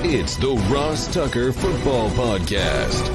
It's the Ross Tucker Football Podcast.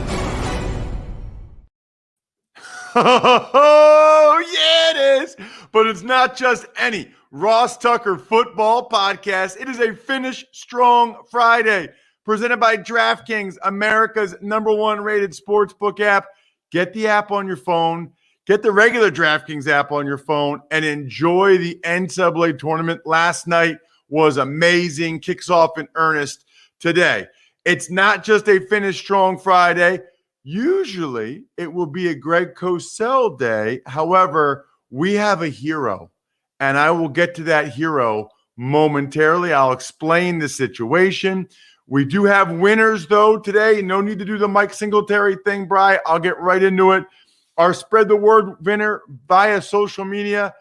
Oh, yeah, it is. But it's not just any Ross Tucker Football Podcast. It is a Finish Strong Friday presented by DraftKings, America's #1 rated sportsbook app. Get the app on your phone. Get the regular DraftKings app on your phone and enjoy the NCAA tournament. Last night was amazing. Kicks off in earnest today. It's not just a Finish Strong Friday. Usually it will be a Greg Cosell day. However, we have a hero, and I will get to that hero momentarily. I'll explain the situation. We do have winners, though, today. No need to do the Mike Singletary thing, Bri. I'll get right into it. Our Spread the Word winner via social media,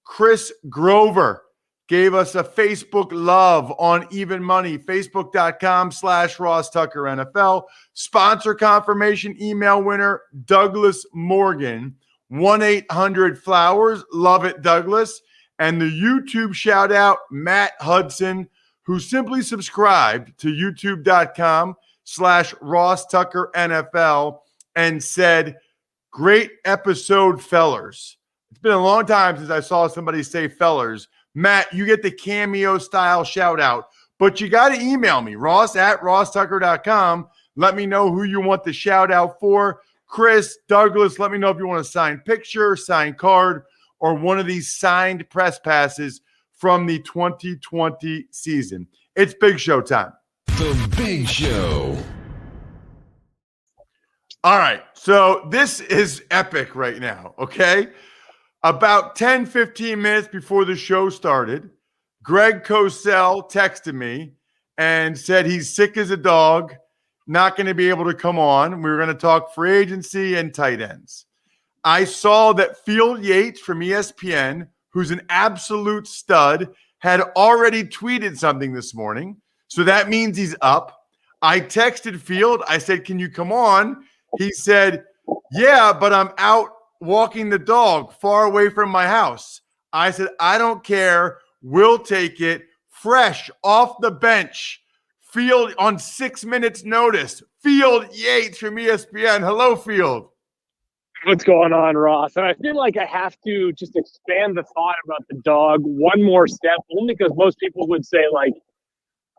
Chris Grover, gave us a Facebook love on Even Money, facebook.com/RossTuckerNFL. Sponsor confirmation email winner, Douglas Morgan, 1-800-FLOWERS. Love it, Douglas. And the YouTube shout out, Matt Hudson, who simply subscribed to youtube.com/RossTuckerNFL and said, "Great episode, fellers." It's been a long time since I saw somebody say fellers. Matt, you get the cameo style shout out, but you got to email me, ross@rosstucker.com. Let me know who you want the shout out for. Chris, Douglas, let me know if you want a signed picture, signed card, or one of these signed press passes from the 2020 season. It's Big Show time. The Big Show. All right, so this is epic right now, okay? About 10, 15 minutes before the show started, Greg Cosell texted me and said he's sick as a dog, not going to be able to come on. We were going to talk free agency and tight ends. I saw that Field Yates from ESPN, who's an absolute stud, had already tweeted something this morning. So that means he's up. I texted Field. I said, "Can you come on?" He said, "Yeah, but I'm out walking the dog far away from my house." I said, "I don't care. We'll take it. Fresh off the bench. Field on 6 minutes notice. Field Yates from ESPN. Hello, Field." What's going on, Ross? And I feel like I have to just expand the thought about the dog one more step, only because most people would say, like,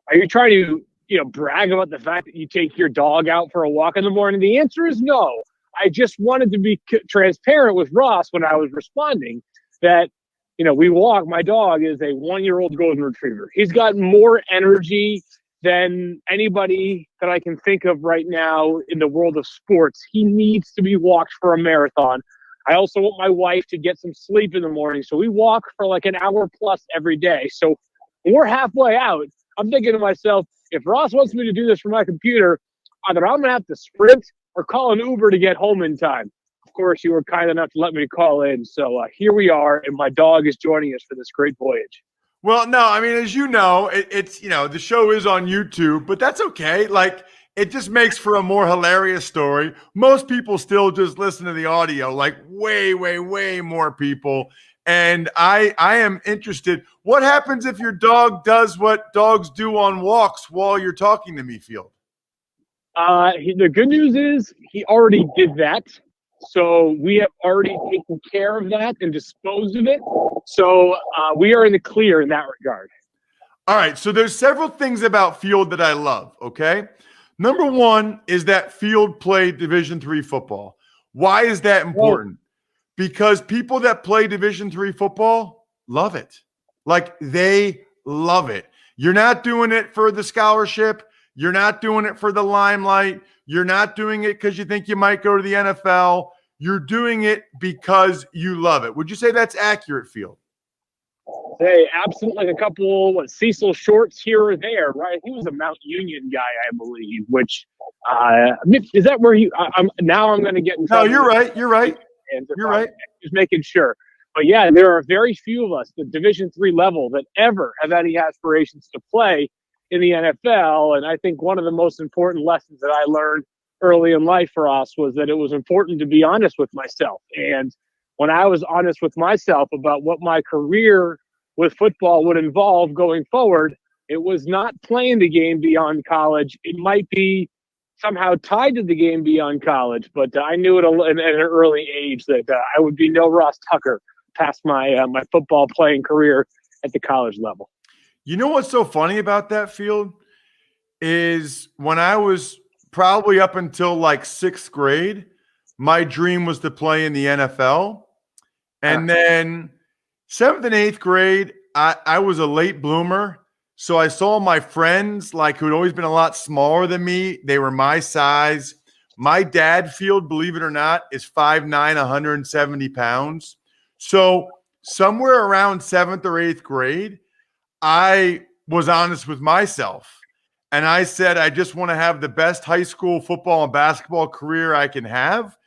are you trying to, brag about the fact that you take your dog out for a walk in the morning? The answer is no. I just wanted to be transparent with Ross when I was responding that, we walk. My dog is a 1-year-old golden retriever. He's got more energy than anybody that I can think of right now in the world of sports. He needs to be walked for a marathon. I also want my wife to get some sleep in the morning. So we walk for like an hour plus every day. So when we're halfway out, I'm thinking to myself, if Ross wants me to do this from my computer, either I'm going to have to sprint or call an Uber to get home in time. Of course, you were kind enough to let me call in. So here we are, and my dog is joining us for this great voyage. Well, no, I mean, as you know, it's the show is on YouTube, but that's okay. Like, it just makes for a more hilarious story. Most people still just listen to the audio, like way, way, way more people. And I am interested. What happens if your dog does what dogs do on walks while you're talking to me, Field? The good news is he already did that. So we have already taken care of that and disposed of it. So we are in the clear in that regard. All right. So there's several things about Field that I love. Okay. Number one is that Field played Division III football. Why is that important? Because people that play Division III football love it. Like, they love it. You're not doing it for the scholarship. You're not doing it for the limelight. You're not doing it because you think you might go to the NFL. You're doing it because you love it. Would you say that's accurate, Field? Hey, absolutely. Like a couple Cecil shorts here or there, right? He was a Mount Union guy, I believe. Which is that where I'm going to get in trouble? No, you're right. You're right. You're right. Just making sure. But yeah, there are very few of us, the Division III level, that ever have any aspirations to play in the NFL. And I think one of the most important lessons that I learned early in life for us was that it was important to be honest with myself. And when I was honest with myself about what my career with football would involve going forward, It was not playing the game beyond college. It might be somehow tied to the game beyond college, but I knew at an early age that I would be no Ross Tucker past my my football playing career at the college level. You know what's so funny about that, Field, is when I was probably up until like 6th grade, my dream was to play in the NFL. And then 7th and 8th grade, I was a late bloomer. So I saw my friends, like, who had always been a lot smaller than me. They were my size. My dad, Field, believe it or not, is 5'9", 170 pounds. So somewhere around 7th or 8th grade, I was honest with myself. And I said, I just want to have the best high school football and basketball career I can have.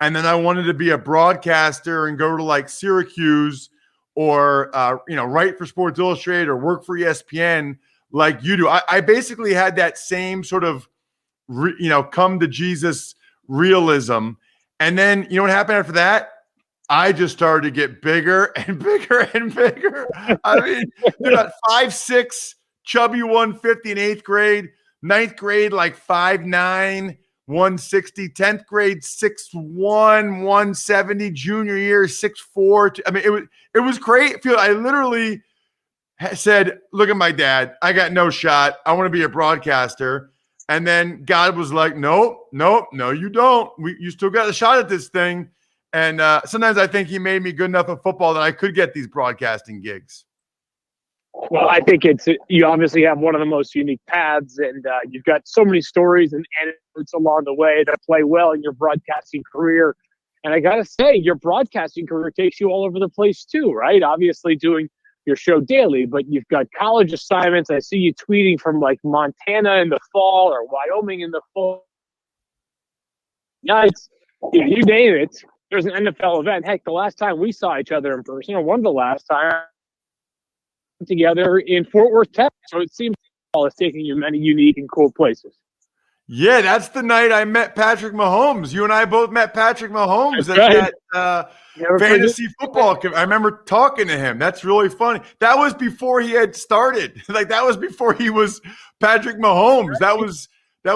And then I wanted to be a broadcaster and go to like Syracuse or, write for Sports Illustrated or work for ESPN like you do. I basically had that same sort of, come to Jesus realism. And then, you know what happened after that? I just started to get bigger and bigger and bigger. I mean, about 5'6", chubby 150 in 8th grade, 9th grade, like 5'9", 160, 10th grade, 6'1", 170, junior year, 6'4". I mean, it was great. I literally said, look at my dad. I got no shot. I want to be a broadcaster. And then God was like, no, you don't. You still got a shot at this thing. And sometimes I think he made me good enough at football that I could get these broadcasting gigs. Well, I think you obviously have one of the most unique paths, and you've got so many stories and anecdotes along the way that play well in your broadcasting career. And I got to say, your broadcasting career takes you all over the place too, right? Obviously doing your show daily, but you've got college assignments. I see you tweeting from like Montana in the fall or Wyoming in the fall. Yeah, you name it. There's an NFL event. Heck, the last time we saw each other in person, or one of the last time, together in Fort Worth, Texas. So it seems it's taking you many unique and cool places. Yeah, that's the night I met Patrick Mahomes. You and I both met Patrick Mahomes at that fantasy football. I remember talking to him. That's really funny. That was before he had started. Like, that was before he was Patrick Mahomes. That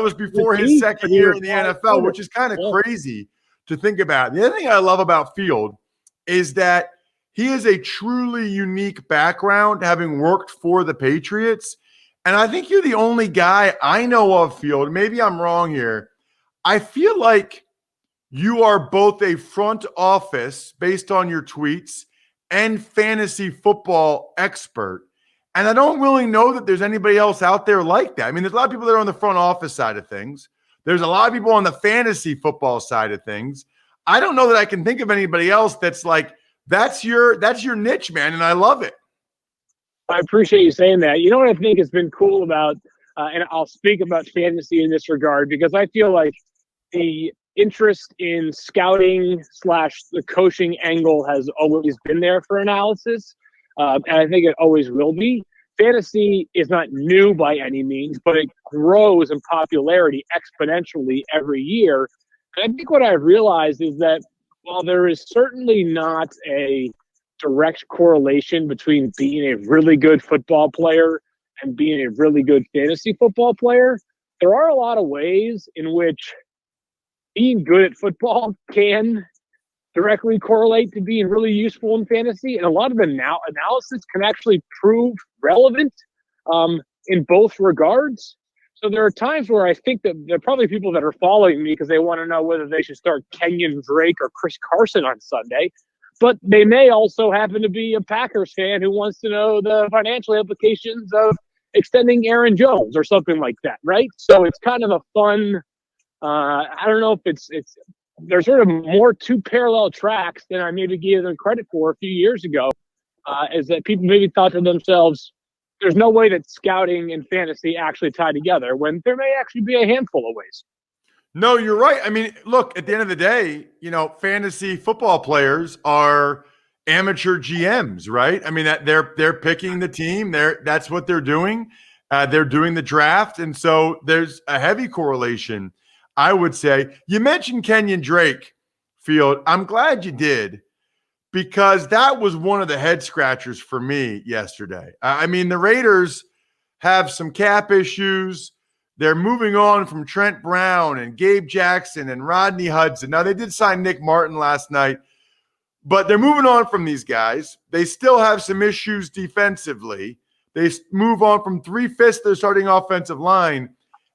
was before his second year in the NFL, which is kind of crazy to think about. The other thing I love about Field is that he has a truly unique background, having worked for the Patriots. And I think you're the only guy I know of, Field. Maybe I'm wrong here. I feel like you are both a front office, based on your tweets, and fantasy football expert. And I don't really know that there's anybody else out there like that. I mean, there's a lot of people that are on the front office side of things. There's a lot of people on the fantasy football side of things. I don't know that I can think of anybody else that's like, that's your niche, man, and I love it. I appreciate you saying that. You know what I think has been cool about, and I'll speak about fantasy in this regard, because I feel like the interest in scouting / the coaching angle has always been there for analysis, and I think it always will be. Fantasy is not new by any means, but it grows in popularity exponentially every year. And I think what I've realized is that while there is certainly not a direct correlation between being a really good football player and being a really good fantasy football player, there are a lot of ways in which being good at football can directly correlate to being really useful in fantasy. And a lot of analysis can actually prove relevant in both regards. So there are times where I think that there are probably people that are following me because they want to know whether they should start Kenyan Drake or Chris Carson on Sunday. But they may also happen to be a Packers fan who wants to know the financial implications of extending Aaron Jones or something like that, right? So it's kind of a fun, I don't know if it's there's sort of more two parallel tracks than I maybe gave them credit for a few years ago, is that people maybe thought to themselves, there's no way that scouting and fantasy actually tie together, when there may actually be a handful of ways. No, you're right. I mean, look, at the end of the day, fantasy football players are amateur GMs, right? I mean, that they're picking the team. That's what they're doing. They're doing the draft. And so there's a heavy correlation, I would say. You mentioned Kenyan Drake, Field. I'm glad you did, because that was one of the head scratchers for me yesterday. I mean, the Raiders have some cap issues. They're moving on from Trent Brown and Gabe Jackson and Rodney Hudson. Now, they did sign Nick Martin last night, but they're moving on from these guys. They still have some issues defensively. They move on from 3/5 their starting offensive line,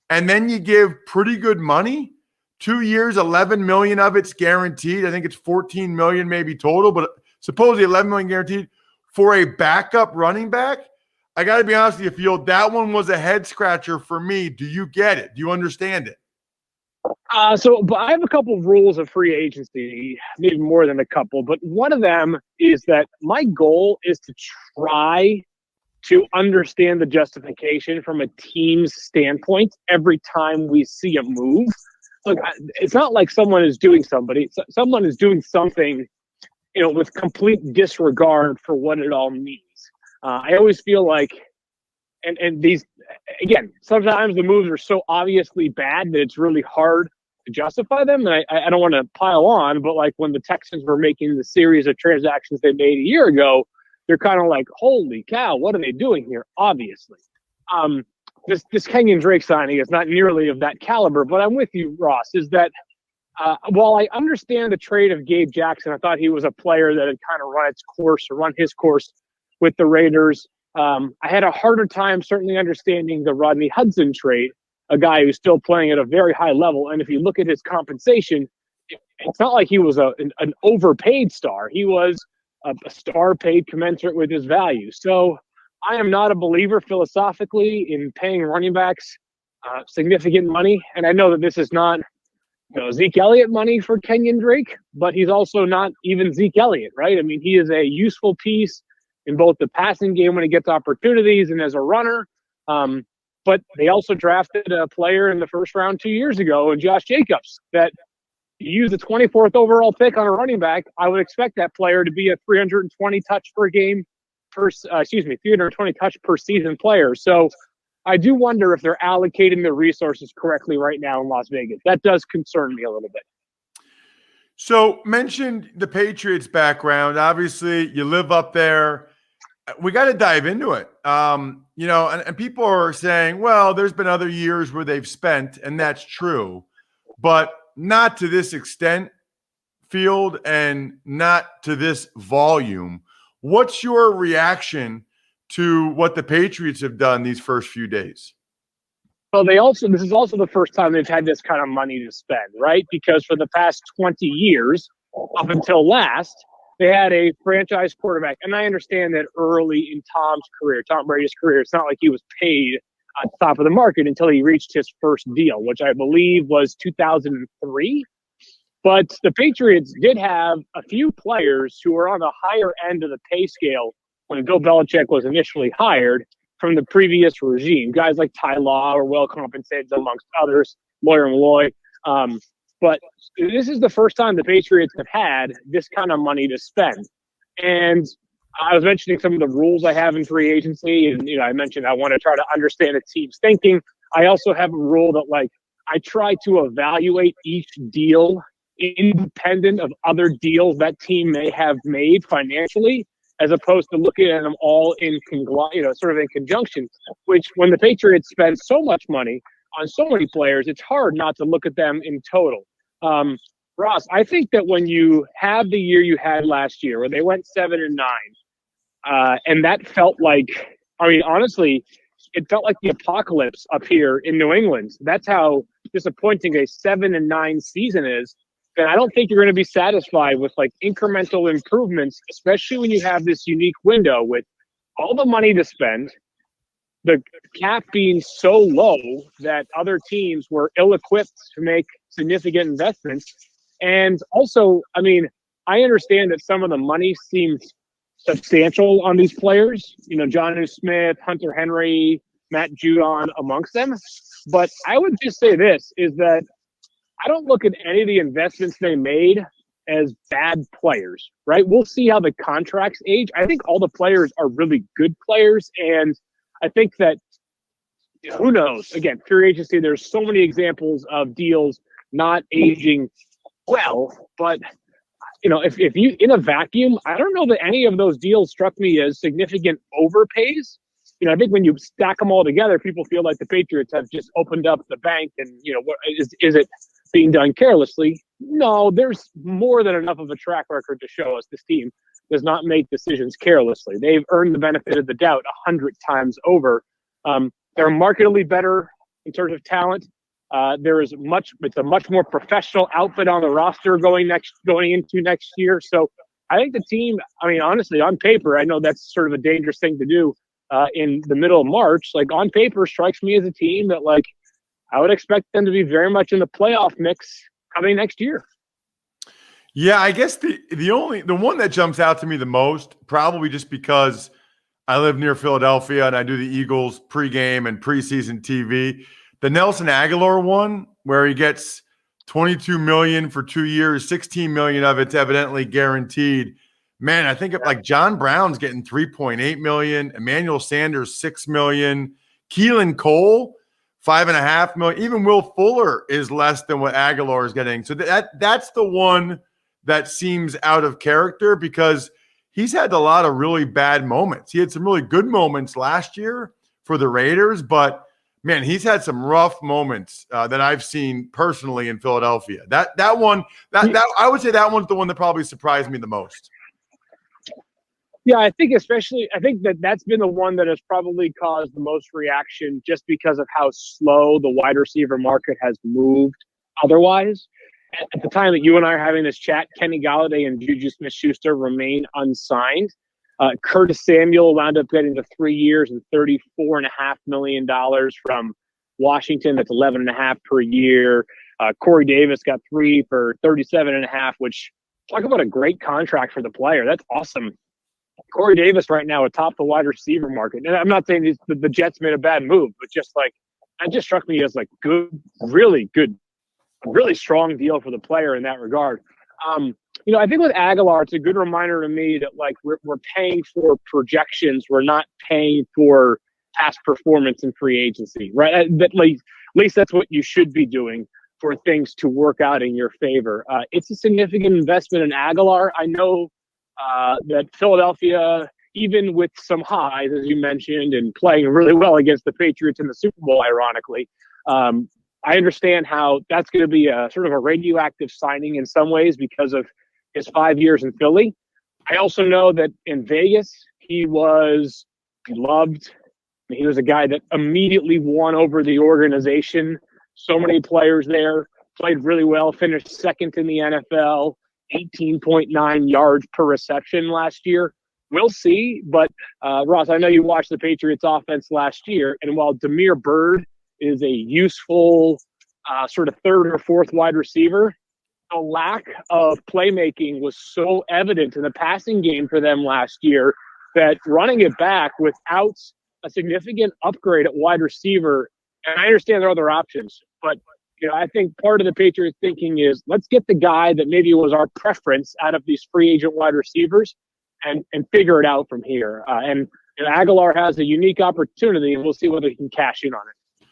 and then you give pretty good money. 2 years, $11 million of it's guaranteed. I think it's $14 million maybe total, but supposedly $11 million guaranteed for a backup running back. I got to be honest with you, Field, that one was a head scratcher for me. Do you get it? Do you understand it? But I have a couple of rules of free agency, maybe more than a couple, but one of them is that my goal is to try to understand the justification from a team's standpoint every time we see a move. Look, it's not like someone is doing something, with complete disregard for what it all means. I always feel like, and these, again, sometimes the moves are so obviously bad that it's really hard to justify them. And I don't want to pile on, but like when the Texans were making the series of transactions they made a year ago, they're kind of like, holy cow, what are they doing here? Obviously. This Kenyan Drake signing is not nearly of that caliber, but I'm with you, Ross, is that while I understand the trade of Gabe Jackson, I thought he was a player that had kind of run his course with the Raiders. I had a harder time certainly understanding the Rodney Hudson trade, a guy who's still playing at a very high level. And if you look at his compensation, it's not like he was an overpaid star. He was a star paid commensurate with his value. So I am not a believer philosophically in paying running backs significant money. And I know that this is not Zeke Elliott money for Kenyan Drake, but he's also not even Zeke Elliott, right? I mean, he is a useful piece in both the passing game when he gets opportunities and as a runner. But they also drafted a player in the first round 2 years ago, Josh Jacobs, that you use the 24th overall pick on a running back. I would expect that player to be a 320 touch per game 320 touch per season player. So I do wonder if they're allocating the resources correctly right now in Las Vegas. That does concern me a little bit. So mentioned the Patriots background. Obviously, you live up there. We got to dive into it. And people are saying, well, there's been other years where they've spent, and that's true, but not to this extent, Field, and not to this volume. What's your reaction to what the Patriots have done these first few days? Well, this is also the first time they've had this kind of money to spend, right? Because for the past 20 years, up until last, they had a franchise quarterback. And I understand that early in Tom Brady's career, it's not like he was paid at the top of the market until he reached his first deal, which I believe was 2003. But the Patriots did have a few players who were on the higher end of the pay scale when Bill Belichick was initially hired from the previous regime. Guys like Ty Law were well compensated amongst others, Lawyer Malloy. But this is the first time the Patriots have had this kind of money to spend. And I was mentioning some of the rules I have in free agency. And, I mentioned I want to try to understand a team's thinking. I also have a rule that, I try to evaluate each deal independent of other deals that team may have made financially, as opposed to looking at them all in sort of in conjunction, which when the Patriots spend so much money on so many players, it's hard not to look at them in total. Ross, I think that when you have the year you had last year where they went 7-9, and that felt like, honestly, it felt like the apocalypse up here in New England. That's how disappointing a 7-9 season is. And I don't think you're going to be satisfied with incremental improvements, especially when you have this unique window with all the money to spend, the cap being so low that other teams were ill-equipped to make significant investments. And also, I understand that some of the money seems substantial on these players, Jonnu Smith, Hunter Henry, Matt Judon amongst them. But I would just say this, is that I don't look at any of the investments they made as bad players, right? We'll see how the contracts age. I think all the players are really good players. And I think that, who knows? Again, free agency, there's so many examples of deals not aging well. But, if you, in a vacuum, I don't know that any of those deals struck me as significant overpays. I think when you stack them all together, people feel like the Patriots have just opened up the bank and, what is it being done carelessly? No, there's more than enough of a track record to show us this team does not make decisions carelessly. They've earned the benefit of the doubt 100 times over. They're markedly better in terms of talent. It's a much more professional outfit on the roster going into next year. So I think the team, honestly, on paper, I know that's sort of a dangerous thing to do in the middle of March. Like, on paper, strikes me as a team that, like, I would expect them to be very much in the playoff mix coming next year. Yeah, I guess the one that jumps out to me the most, probably just because I live near Philadelphia and I do the Eagles pregame and preseason TV, the Nelson Aguilar one, where he gets $22 million for 2 years, $16 million of it's evidently guaranteed. Man, I think like John Brown's getting $3.8 million, Emmanuel Sanders $6 million, Keelan Cole $5.5 million. Even Will Fuller is less than what Aguilar is getting. So that's the one that seems out of character because he's had a lot of really bad moments. He had some really good moments last year for the Raiders, but man, he's had some rough moments that I've seen personally in Philadelphia. That one, I would say that one's the one that probably surprised me the most. Yeah, I think that's been the one that has probably caused the most reaction just because of how slow the wide receiver market has moved otherwise. At the time that you and I are having this chat, Kenny Galladay and Juju Smith-Schuster remain unsigned. Curtis Samuel wound up getting the 3 years and $34.5 million from Washington. That's $11.5 per year. Corey Davis got 3 for $37.5, which, talk about a great contract for the player. That's awesome. Corey Davis right now atop the wide receiver market. And I'm not saying the Jets made a bad move, but just like, that just struck me as like good, really strong deal for the player in that regard. I think with Aguilar, it's a good reminder to me that like we're paying for projections. We're not paying for past performance in free agency, right? At least that's what you should be doing for things to work out in your favor. It's a significant investment in Aguilar. I know that Philadelphia, even with some highs, as you mentioned, and playing really well against the Patriots in the Super Bowl, ironically, I understand how that's going to be a sort of a radioactive signing in some ways because of his 5 years in Philly. I also know that in Vegas, he was loved. He was a guy that immediately won over the organization. So many players there, played really well, finished second in the NFL, 18.9 yards per reception last year. We'll see. But, Ross, I know you watched the Patriots offense last year, and while Damiere Byrd is a useful sort of third or fourth wide receiver, the lack of playmaking was so evident in the passing game for them last year that running it back without a significant upgrade at wide receiver, and I understand there are other options, but I think part of the Patriots thinking is let's get the guy that maybe was our preference out of these free agent wide receivers and figure it out from here. And Aguilar has a unique opportunity, and we'll see whether he can cash in on it.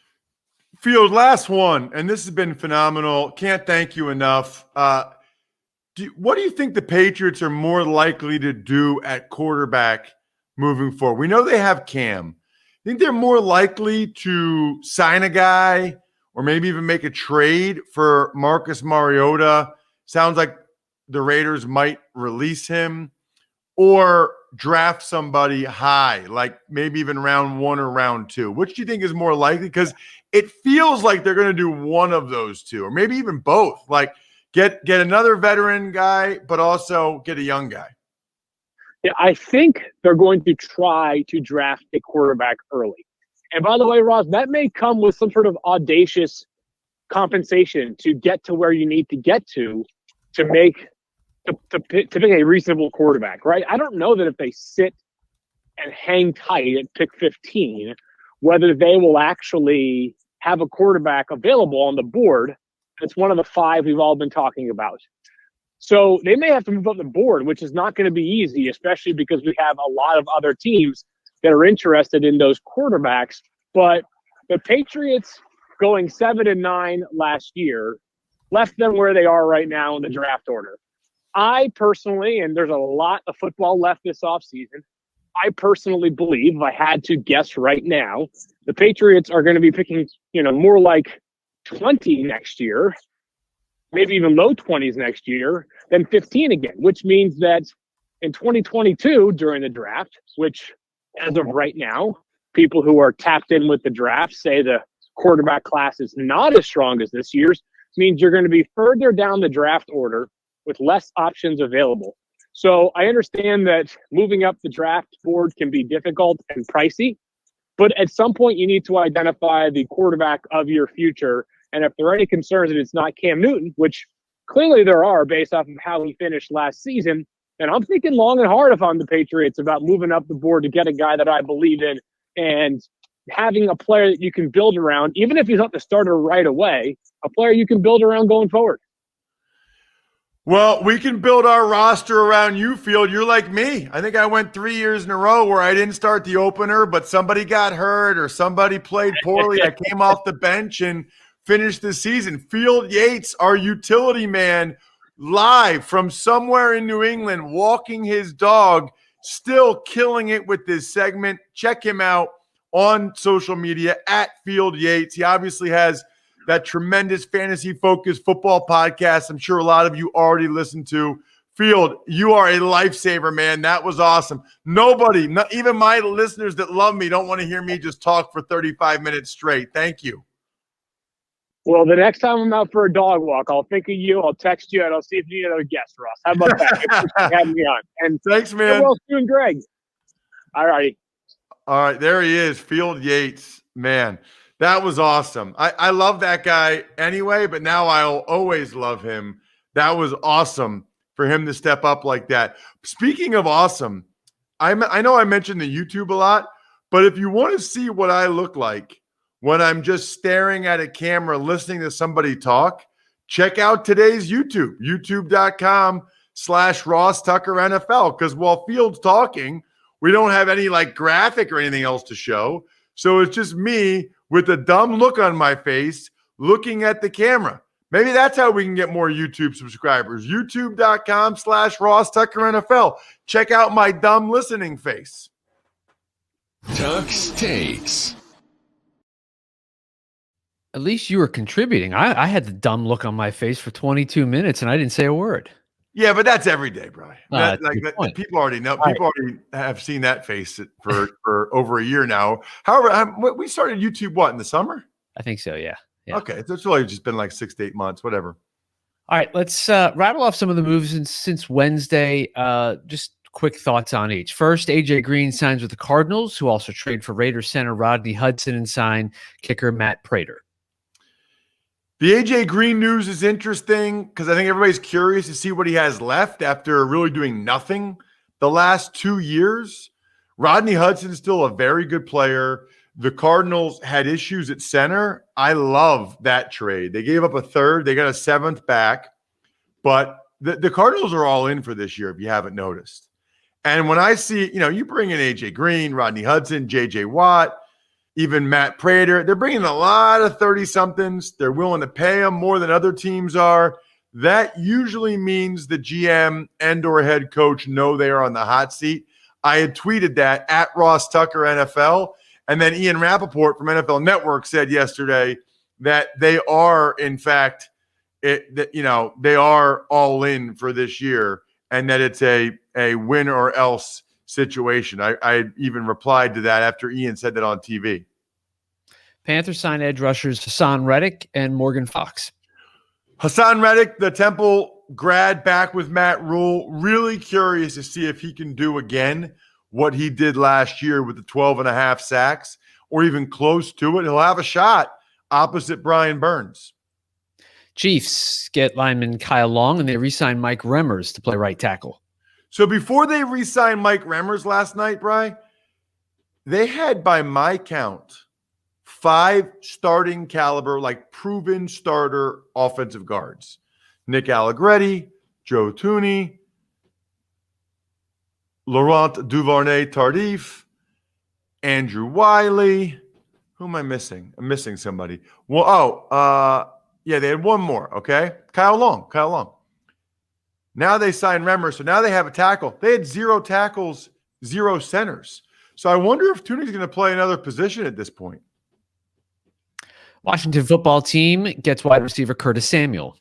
Field, last one, and this has been phenomenal. Can't thank you enough. What do you think the Patriots are more likely to do at quarterback moving forward? We know they have Cam. I think they're more likely to sign a guy or maybe even make a trade for Marcus Mariota. Sounds like the Raiders might release him, or draft somebody high, like maybe even round 1 or round 2. Which do you think is more likely? Because it feels like they're going to do one of those two, or maybe even both. Like get another veteran guy, but also get a young guy. Yeah, I think they're going to try to draft a quarterback early. And by the way, Ross, that may come with some sort of audacious compensation to get to where you need to get to make to pick a reasonable quarterback, right? I don't know that if they sit and hang tight at pick 15, whether they will actually have a quarterback available on the board. It's one of the 5 we've all been talking about. So they may have to move up the board, which is not going to be easy, especially because we have a lot of other teams that are interested in those quarterbacks. But the Patriots going 7-9 last year left them where they are right now in the draft order. I personally, and there's a lot of football left this offseason, I personally believe, if I had to guess right now, the Patriots are going to be picking, more like 20 next year, maybe even low 20s next year, than 15 again, which means that in 2022 during the draft, which as of right now, people who are tapped in with the draft say the quarterback class is not as strong as this year's, means you're going to be further down the draft order with less options available. So I understand that moving up the draft board can be difficult and pricey, but at some point you need to identify the quarterback of your future. And if there are any concerns that it's not Cam Newton, which clearly there are based off of how he finished last season, then I'm thinking long and hard if I'm the Patriots about moving up the board to get a guy that I believe in and having a player that you can build around, even if he's not the starter right away, a player you can build around going forward. Well, we can build our roster around you, Field. You're like me. I think I went 3 years in a row where I didn't start the opener, but somebody got hurt or somebody played poorly. I came off the bench and finished the season. Field Yates, our utility man, live from somewhere in New England, walking his dog, still killing it with this segment. Check him out on social media at Field Yates. He obviously has that tremendous fantasy-focused football podcast I'm sure a lot of you already listened to. Field, you are a lifesaver, man. That was awesome. Nobody, not even my listeners that love me, don't want to hear me just talk for 35 minutes straight. Thank you. Well, the next time I'm out for a dog walk, I'll think of you, I'll text you, and I'll see if you need another guest, Ross. How about that? Thanks for having me on. And thanks, man. Well, soon, Greg. All righty. All right, there he is, Field Yates. Man, that was awesome. I love that guy anyway, but now I'll always love him. That was awesome for him to step up like that. Speaking of awesome, I know I mentioned the YouTube a lot, but if you want to see what I look like when I'm just staring at a camera listening to somebody talk, check out today's YouTube, youtube.com/RossTuckerNFL. Because while Field's talking, we don't have any like graphic or anything else to show. So it's just me with a dumb look on my face looking at the camera. Maybe that's how we can get more YouTube subscribers. youtube.com/RossTuckerNFL. Check out my dumb listening face. Tuck's Takes. At least you were contributing. I had the dumb look on my face for 22 minutes and I didn't say a word. Yeah, but that's every day, bro. People already know. People Right. already have seen that face for over a year now. However, we started YouTube, what, in the summer? I think so, yeah. Okay, so it's really just been like 6 to 8 months, whatever. All right, let's rattle off some of the moves since Wednesday. Just quick thoughts on each. First, A.J. Green signs with the Cardinals, who also trade for Raiders center Rodney Hudson and sign kicker Matt Prater. The A.J. Green news is interesting because I think everybody's curious to see what he has left after really doing nothing the last 2 years. Rodney Hudson is still a very good player. The Cardinals had issues at center. I love that trade. They gave up a third. They got a seventh back. But the Cardinals are all in for this year, if you haven't noticed. And when I see, you bring in A.J. Green, Rodney Hudson, J.J. Watt, even Matt Prater, they're bringing a lot of 30-somethings. They're willing to pay them more than other teams are. That usually means the GM and or head coach know they are on the hot seat. I had tweeted that at RossTuckerNFL. And then Ian Rappaport from NFL Network said yesterday that they are, in fact, they are all in for this year and that it's a win or else situation. I even replied to that after Ian said that on TV. Panthers sign edge rushers Hassan Reddick and Morgan Fox. Hassan Reddick, the Temple grad, back with Matt Rule. Really curious to see if he can do again what he did last year with the 12.5 sacks or even close to it. He'll have a shot opposite Brian Burns. Chiefs get lineman Kyle Long and they re-sign Mike Remmers to play right tackle. So before they re-signed Mike Remmers last night, Bri, they had, by my count, 5 starting caliber, like proven starter offensive guards. Nick Allegretti, Joe Thuney, Laurent Duvernay-Tardif, Andrew Wiley. Who am I missing? I'm missing somebody. Well, they had one more, okay? Kyle Long. Now they signed Remmers, so now they have a tackle. They had 0 tackles zero centers. So I wonder if Tunick's going to play another position at this point. Washington football team gets wide receiver Curtis Samuel.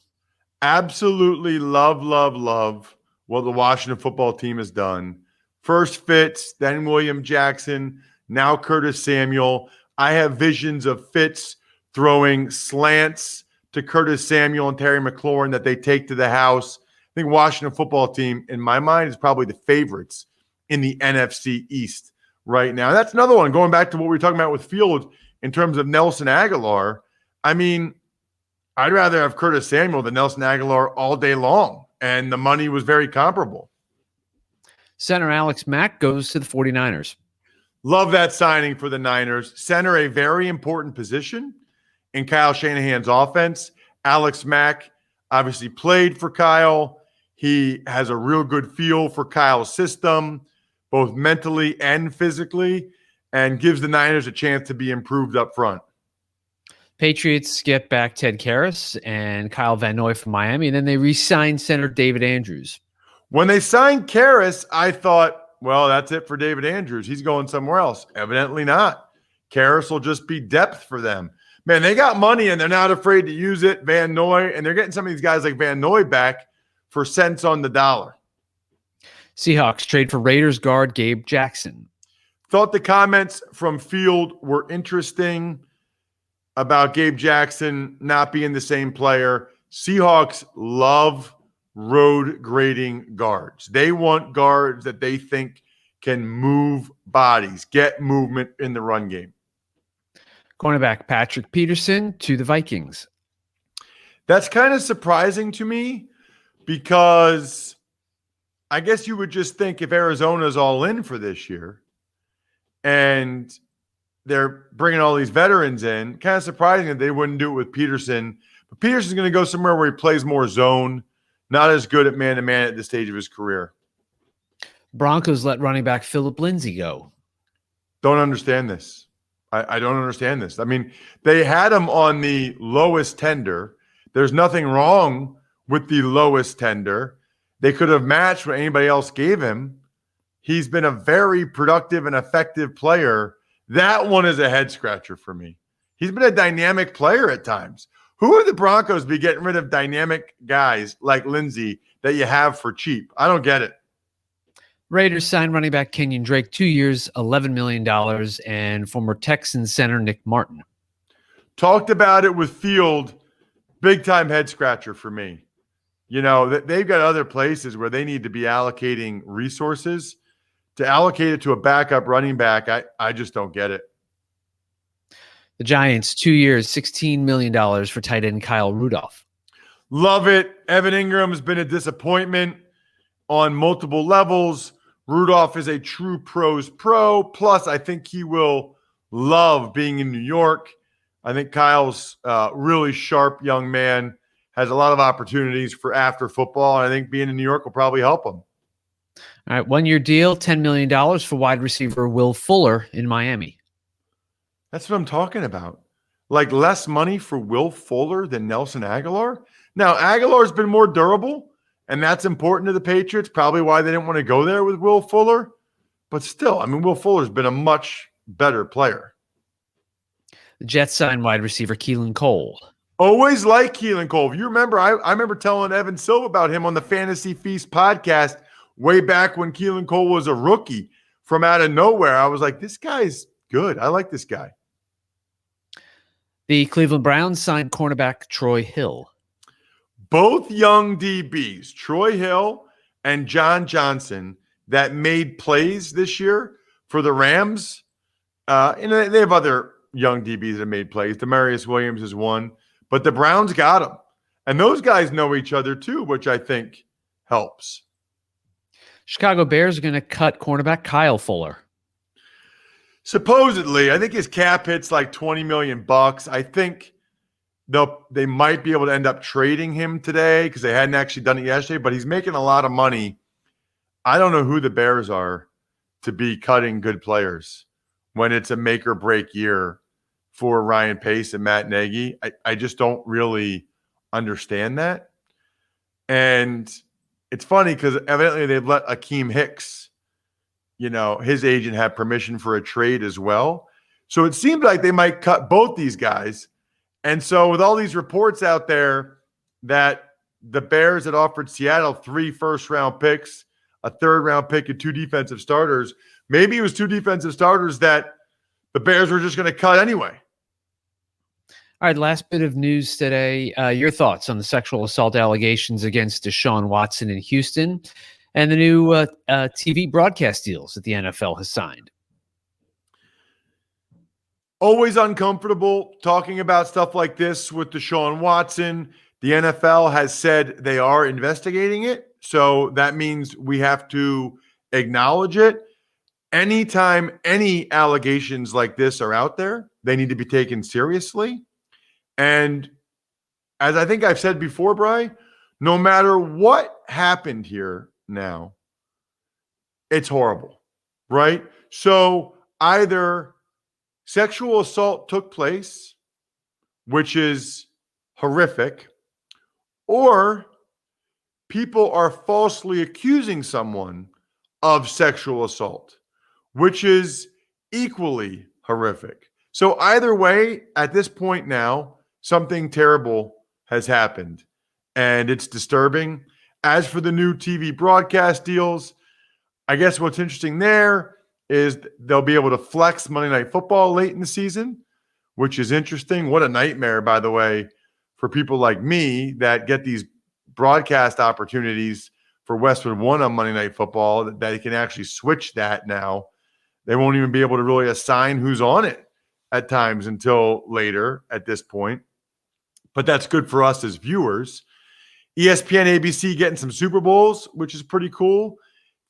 Absolutely love what the Washington football team has done. First Fitz, then William Jackson, now Curtis Samuel. I have visions of Fitz throwing slants to Curtis Samuel and Terry McLaurin that they take to the house. I think Washington football team, in my mind, is probably the favorites in the NFC East right now. That's another one. Going back to what we were talking about with Field in terms of Nelson Aguilar, I mean, I'd rather have Curtis Samuel than Nelson Aguilar all day long, and the money was very comparable. Center Alex Mack goes to the 49ers. Love that signing for the Niners. Center, a very important position in Kyle Shanahan's offense. Alex Mack obviously played for Kyle. He has a real good feel for Kyle's system, both mentally and physically, and gives the Niners a chance to be improved up front. Patriots get back Ted Karras and Kyle Van Noy from Miami, and then they re-sign center David Andrews. When they signed Karras, I thought, well, that's it for David Andrews. He's going somewhere else. Evidently not. Karras will just be depth for them. Man, they got money and they're not afraid to use it. Van Noy, and they're getting some of these guys like Van Noy back for cents on the dollar. Seahawks trade for Raiders guard Gabe Jackson. Thought the comments from Field were interesting about Gabe Jackson not being the same player. Seahawks love road grading guards. They want guards that they think can move bodies, get movement in the run game. Cornerback Patrick Peterson to the Vikings. That's kind of surprising to me because I guess you would just think if Arizona's all in for this year and they're bringing all these veterans in, kind of surprising that they wouldn't do it with Peterson. But Peterson's going to go somewhere where he plays more zone, not as good at man-to-man at this stage of his career. Broncos let running back Philip Lindsay go. Don't understand this. I don't understand this. I mean, they had him on the lowest tender. There's nothing wrong with the lowest tender. They could have matched what anybody else gave him. He's been a very productive and effective player. That one is a head scratcher for me. He's been a dynamic player at times. Who would the Broncos be getting rid of dynamic guys like Lindsay that you have for cheap? I don't get it. Raiders signed running back Kenyan Drake, 2 years, $11 million, and former Texans center Nick Martin. Talked about it with Field. Big time head scratcher for me. You know, they've got other places where they need to be allocating resources. To allocate it to a backup running back, I just don't get it. The Giants, 2 years, $16 million for tight end Kyle Rudolph. Love it. Evan Ingram has been a disappointment on multiple levels. Rudolph is a true pros pro. Plus, I think he will love being in New York. I think Kyle's really sharp young man, has a lot of opportunities for after football, and I think being in New York will probably help him. All right, 1 year deal, $10 million for wide receiver Will Fuller in Miami. That's what I'm talking about. Like less money for Will Fuller than Nelson Aguilar. Now, Aguilar's been more durable, and that's important to the Patriots, probably why they didn't want to go there with Will Fuller. But still, I mean, Will Fuller's been a much better player. The Jets signed wide receiver Keelan Cole. Always like Keelan Cole. If you remember, I remember telling Evan Silva about him on the Fantasy Feast podcast way back when Keelan Cole was a rookie from out of nowhere. I was like, this guy's good. I like this guy. The Cleveland Browns signed cornerback Troy Hill. Both young DBs, Troy Hill and John Johnson, that made plays this year for the Rams. And they have other young DBs that made plays. Demarius Williams is one. But the Browns got them. And those guys know each other too, which I think helps. Chicago Bears are going to cut cornerback Kyle Fuller. Supposedly, I think his cap hits like $20 million. I think they might be able to end up trading him today because they hadn't actually done it yesterday, but he's making a lot of money. I don't know who the Bears are to be cutting good players when it's a make or break year for Ryan Pace and Matt Nagy. I just don't really understand that. And it's funny because evidently they've let Akeem Hicks his agent had permission for a trade as well. So it seemed like they might cut both these guys. And so with all these reports out there that the Bears had offered Seattle 3 first-round picks, a third-round pick, and 2 defensive starters, maybe it was 2 defensive starters that the Bears were just going to cut anyway. All right, last bit of news today. Your thoughts on the sexual assault allegations against Deshaun Watson in Houston and the new TV broadcast deals that the NFL has signed. Always uncomfortable talking about stuff like this with Deshaun Watson. The NFL has said they are investigating it, so that means we have to acknowledge it. Anytime any allegations like this are out there, they need to be taken seriously. And as I think I've said before, Bri, no matter what happened here now, it's horrible, right? So either sexual assault took place, which is horrific, or people are falsely accusing someone of sexual assault, which is equally horrific. So either way, at this point now, something terrible has happened, and it's disturbing. As for the new TV broadcast deals, I guess what's interesting there is they'll be able to flex Monday Night Football late in the season, which is interesting. What a nightmare, by the way, for people like me that get these broadcast opportunities for Westwood One on Monday Night Football, that they can actually switch that now. They won't even be able to really assign who's on it at times until later at this point. But that's good for us as viewers. ESPN, ABC getting some Super Bowls, which is pretty cool.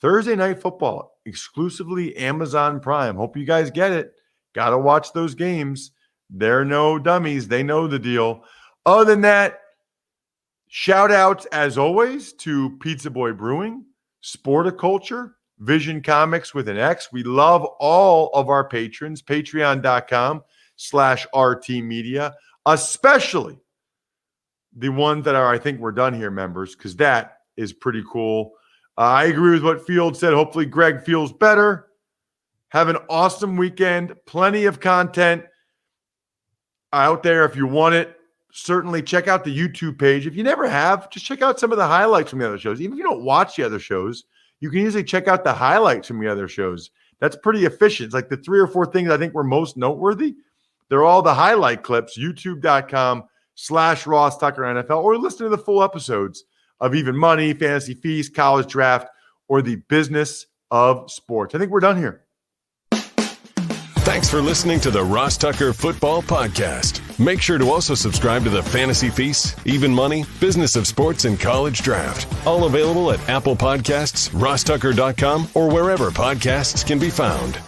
Thursday Night Football, exclusively Amazon Prime. Hope you guys get it. Got to watch those games. They're no dummies. They know the deal. Other than that, shout outs as always to Pizza Boy Brewing, Sporticulture, Vision Comics with an X. We love all of our patrons. Patreon.com/RT Media, especially the ones that are, I think we're done here, members, because that is pretty cool. I agree with what Field said. Hopefully Greg feels better. Have an awesome weekend. Plenty of content out there if you want it. Certainly check out the YouTube page. If you never have, just check out some of the highlights from the other shows. Even if you don't watch the other shows, you can easily check out the highlights from the other shows. That's pretty efficient. It's like the 3 or 4 things I think were most noteworthy. They're all the highlight clips, youtube.com/RossTuckerNFL, or listen to the full episodes of Even Money, Fantasy Feast, College Draft, or the Business of Sports. I think we're done here. Thanks for listening to the Ross Tucker Football Podcast. Make sure to also subscribe to the Fantasy Feast, Even Money, Business of Sports, and College Draft. All available at Apple Podcasts, RossTucker.com, or wherever podcasts can be found.